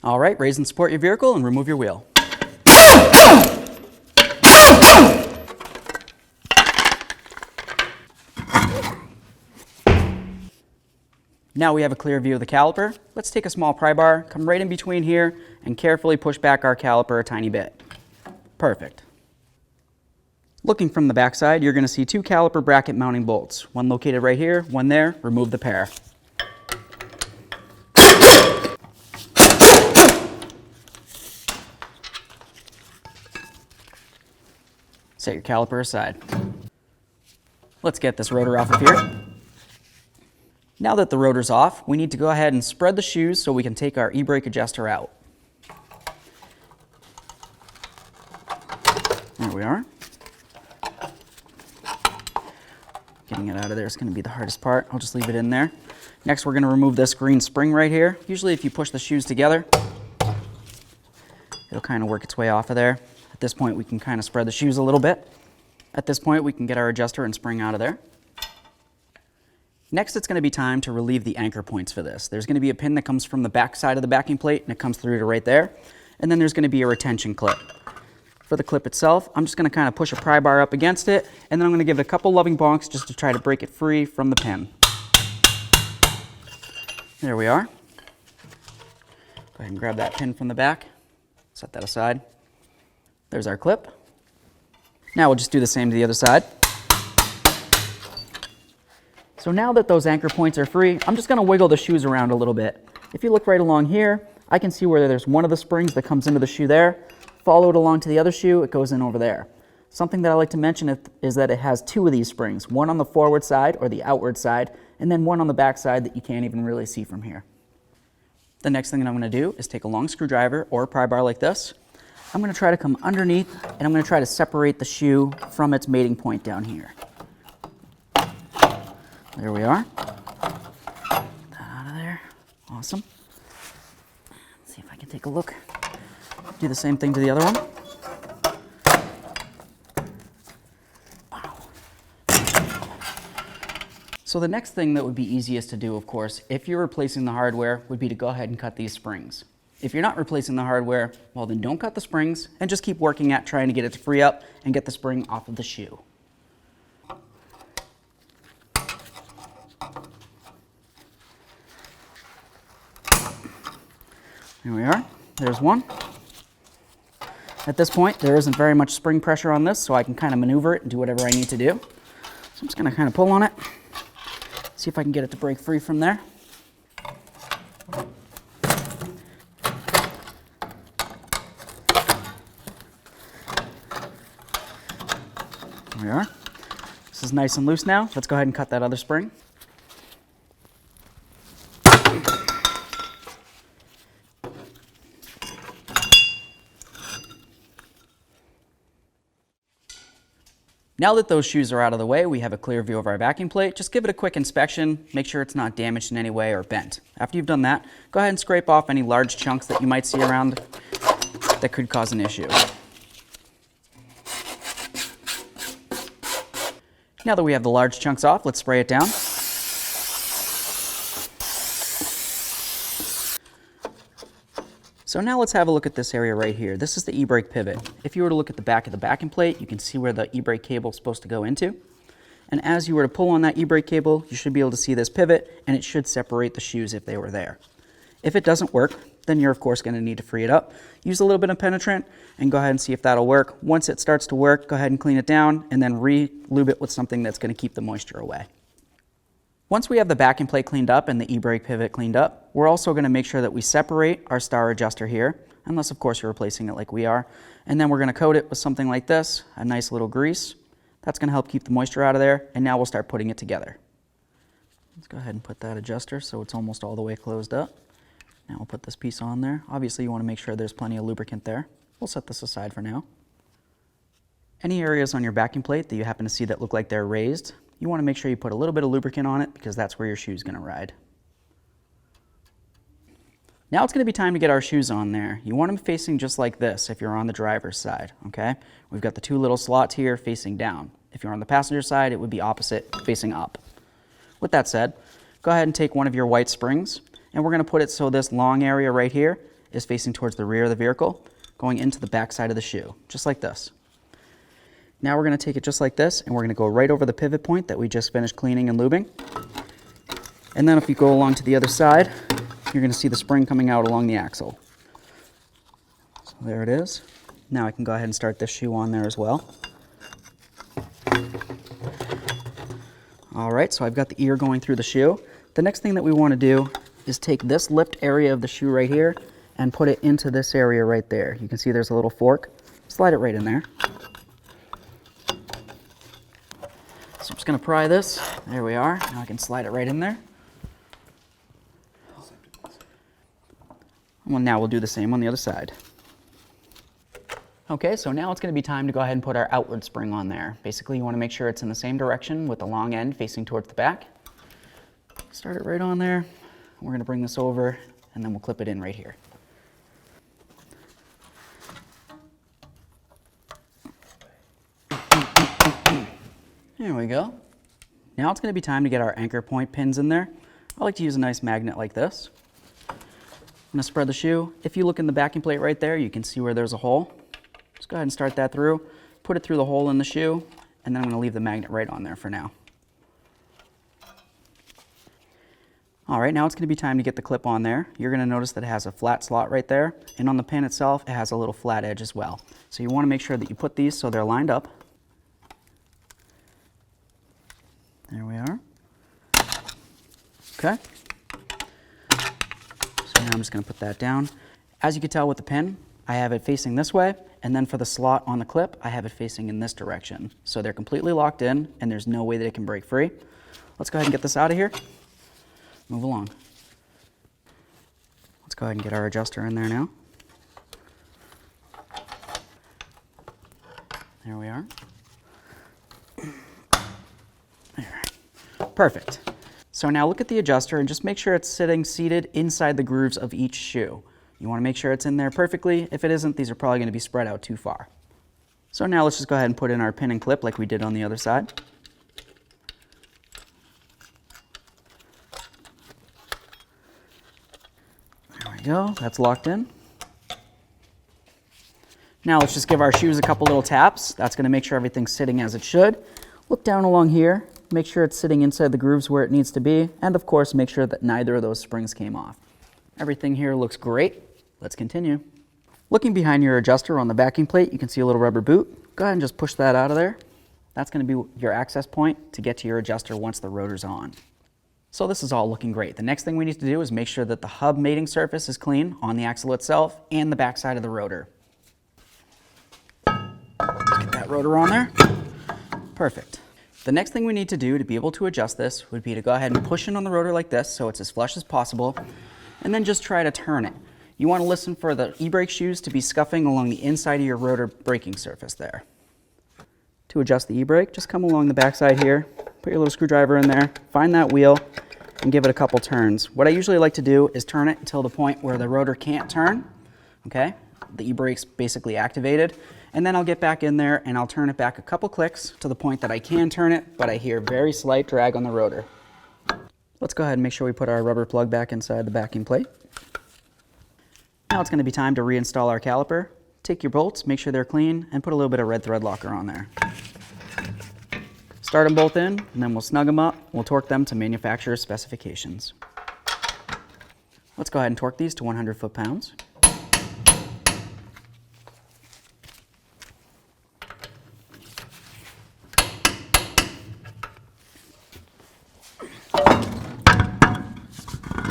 All right, raise and support your vehicle and remove your wheel. Now we have a clear view of the caliper. Let's take a small pry bar, come right in between here, and carefully push back our caliper a tiny bit. Perfect. Looking from the back side, you're going to see two caliper bracket mounting bolts. One located right here, one there. Remove the pair. Set your caliper aside. Let's get this rotor off of here. Now that the rotor's off, we need to go ahead and spread the shoes so we can take our e-brake adjuster out. There we are. Getting it out of there is going to be the hardest part. I'll just leave it in there. Next, we're going to remove this green spring right here. Usually if you push the shoes together, it'll kind of work its way off of there. At this point, we can kind of spread the shoes a little bit. At this point, we can get our adjuster and spring out of there. Next, it's going to be time to relieve the anchor points for this. There's going to be a pin that comes from the back side of the backing plate, and it comes through to right there. And then there's going to be a retention clip. For the clip itself, I'm just going to kind of push a pry bar up against it, and then I'm going to give it a couple loving bonks just to try to break it free from the pin. There we are. Go ahead and grab that pin from the back. Set that aside. There's our clip. Now we'll just do the same to the other side. So now that those anchor points are free, I'm just going to wiggle the shoes around a little bit. If you look right along here, I can see where there's one of the springs that comes into the shoe there. Follow it along to the other shoe, it goes in over there. Something that I like to mention is that it has two of these springs, one on the forward side or the outward side, and then one on the back side that you can't even really see from here. The next thing that I'm going to do is take a long screwdriver or a pry bar like this. I'm going to try to come underneath and I'm going to try to separate the shoe from its mating point down here. There we are. Get that out of there. Awesome. Let's see if I can take a look. Do the same thing to the other one. Wow. So the next thing that would be easiest to do, of course, if you're replacing the hardware, would be to go ahead and cut these springs. If you're not replacing the hardware, well then don't cut the springs and just keep working at trying to get it to free up and get the spring off of the shoe. Here we are. There's one. At this point, there isn't very much spring pressure on this, so I can kind of maneuver it and do whatever I need to do. So I'm just going to kind of pull on it, see if I can get it to break free from there. There we are. This is nice and loose now. Let's go ahead and cut that other spring. Now that those shoes are out of the way, we have a clear view of our vacuum plate. Just give it a quick inspection, make sure it's not damaged in any way or bent. After you've done that, go ahead and scrape off any large chunks that you might see around that could cause an issue. Now that we have the large chunks off, let's spray it down. So now let's have a look at this area right here. This is the e-brake pivot. If you were to look at the back of the backing plate, you can see where the e-brake cable is supposed to go into. And as you were to pull on that e-brake cable, you should be able to see this pivot, and it should separate the shoes if they were there. If it doesn't work, then you're of course going to need to free it up. Use a little bit of penetrant and go ahead and see if that'll work. Once it starts to work, go ahead and clean it down and then re-lube it with something that's going to keep the moisture away. Once we have the backing plate cleaned up and the e-brake pivot cleaned up, we're also going to make sure that we separate our star adjuster here, unless of course you're replacing it like we are. And then we're going to coat it with something like this, a nice little grease. That's going to help keep the moisture out of there, and now we'll start putting it together. Let's go ahead and put that adjuster so it's almost all the way closed up. Now we'll put this piece on there. Obviously you want to make sure there's plenty of lubricant there. We'll set this aside for now. Any areas on your backing plate that you happen to see that look like they're raised, you want to make sure you put a little bit of lubricant on it because that's where your shoe's going to ride. Now it's going to be time to get our shoes on there. You want them facing just like this if you're on the driver's side, okay? We've got the two little slots here facing down. If you're on the passenger side, it would be opposite, facing up. With that said, go ahead and take one of your white springs, and we're going to put it so this long area right here is facing towards the rear of the vehicle, going into the back side of the shoe, just like this. Now we're going to take it just like this, and we're going to go right over the pivot point that we just finished cleaning and lubing. And then if you go along to the other side, you're going to see the spring coming out along the axle. So there it is. Now I can go ahead and start this shoe on there as well. All right, so I've got the ear going through the shoe. The next thing that we want to do is take this lipped area of the shoe right here and put it into this area right there. You can see there's a little fork. Slide it right in there. So I'm just going to pry this. There we are. Now I can slide it right in there. Well, now we'll do the same on the other side. Okay, so now it's going to be time to go ahead and put our outward spring on there. Basically, you want to make sure it's in the same direction with the long end facing towards the back. Start it right on there. We're going to bring this over, and then we'll clip it in right here. There we go. Now it's going to be time to get our anchor point pins in there. I like to use a nice magnet like this. I'm going to spread the shoe. If you look in the backing plate right there, you can see where there's a hole. Just go ahead and start that through, put it through the hole in the shoe, and then I'm going to leave the magnet right on there for now. All right, now it's going to be time to get the clip on there. You're going to notice that it has a flat slot right there, and on the pin itself, it has a little flat edge as well. So you want to make sure that you put these so they're lined up. There we are. Okay. So now I'm just going to put that down. As you can tell with the pin, I have it facing this way, and then for the slot on the clip, I have it facing in this direction. So they're completely locked in, and there's no way that it can break free. Let's go ahead and get this out of here. Move along. Let's go ahead and get our adjuster in there now. There we are. There. Perfect. So now look at the adjuster and just make sure it's seated inside the grooves of each shoe. You want to make sure it's in there perfectly. If it isn't, these are probably going to be spread out too far. So now let's just go ahead and put in our pin and clip like we did on the other side. There we go, that's locked in. Now let's just give our shoes a couple little taps. That's going to make sure everything's sitting as it should. Look down along here, make sure it's sitting inside the grooves where it needs to be, and of course make sure that neither of those springs came off. Everything here looks great. Let's continue. Looking behind your adjuster on the backing plate, you can see a little rubber boot. Go ahead and just push that out of there. That's going to be your access point to get to your adjuster once the rotor's on. So this is all looking great. The next thing we need to do is make sure that the hub mating surface is clean on the axle itself and the back side of the rotor. Let's get that rotor on there. Perfect. The next thing we need to do to be able to adjust this would be to go ahead and push in on the rotor like this so it's as flush as possible, and then just try to turn it. You want to listen for the e-brake shoes to be scuffing along the inside of your rotor braking surface there. To adjust the e-brake, just come along the backside here, put your little screwdriver in there, find that wheel, and give it a couple turns. What I usually like to do is turn it until the point where the rotor can't turn, okay? The e-brake's basically activated, and then I'll get back in there and I'll turn it back a couple clicks to the point that I can turn it, but I hear very slight drag on the rotor. Let's go ahead and make sure we put our rubber plug back inside the backing plate. Now it's going to be time to reinstall our caliper. Take your bolts, make sure they're clean, and put a little bit of red thread locker on there. Start them both in, and then we'll snug them up. We'll torque them to manufacturer's specifications. Let's go ahead and torque these to 100 foot-pounds.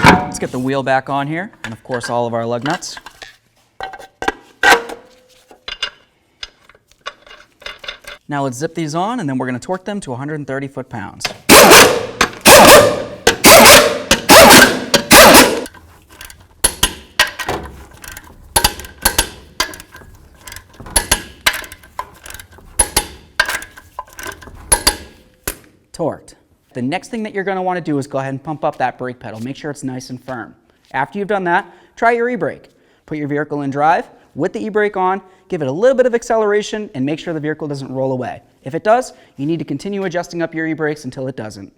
Let's get the wheel back on here, and of course all of our lug nuts. Now let's zip these on, and then we're going to torque them to 130 foot-pounds. Torqued. The next thing that you're going to want to do is go ahead and pump up that brake pedal. Make sure it's nice and firm. After you've done that, try your e-brake. Put your vehicle in drive with the e-brake on, give it a little bit of acceleration, and make sure the vehicle doesn't roll away. If it does, you need to continue adjusting up your e-brakes until it doesn't.